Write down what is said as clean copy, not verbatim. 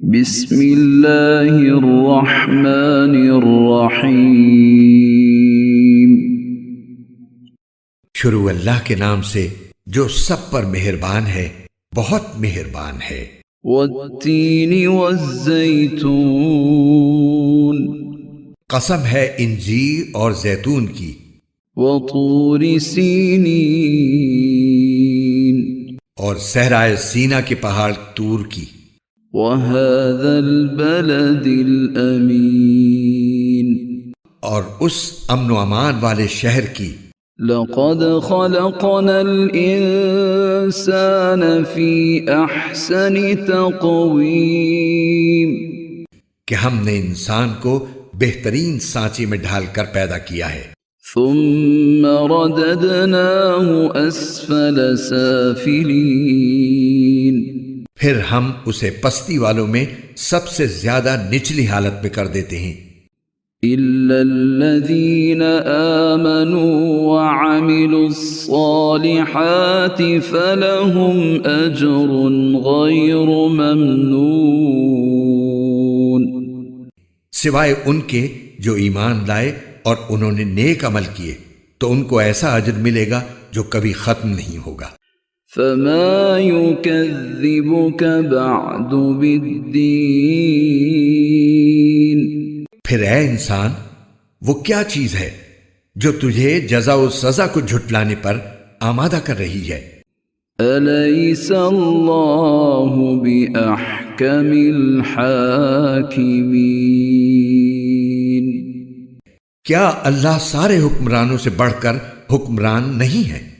بسم اللہ الرحمن الرحیم۔ شروع اللہ کے نام سے جو سب پر مہربان ہے، بہت مہربان ہے۔ والتین والزیتون، قسم ہے انجیر اور زیتون کی، وطور سینین، اور صحرائے سینا کے پہاڑ طور کی، وهذا البلد الامین، اور اس امن و امان والے شہر کی۔ لقد خلقنا الانسان فی احسن تقویم، کہ ہم نے انسان کو بہترین سانچے میں ڈھال کر پیدا کیا ہے، ثم رددناه اسفل سافلین، پھر ہم اسے پستی والوں میں سب سے زیادہ نچلی حالت میں کر دیتے ہیں، الا الذین آمنوا وعملوا الصالحات فلهم اجر غیر ممنون، سوائے ان کے جو ایمان لائے اور انہوں نے نیک عمل کیے تو ان کو ایسا اجر ملے گا جو کبھی ختم نہیں ہوگا۔ فما يكذبك بعد بالدین، پھر اے انسان، وہ کیا چیز ہے جو تجھے جزا و سزا کو جھٹلانے پر آمادہ کر رہی ہے؟ الیس اللہ باحکم الحاکمین، کیا اللہ سارے حکمرانوں سے بڑھ کر حکمران نہیں ہے؟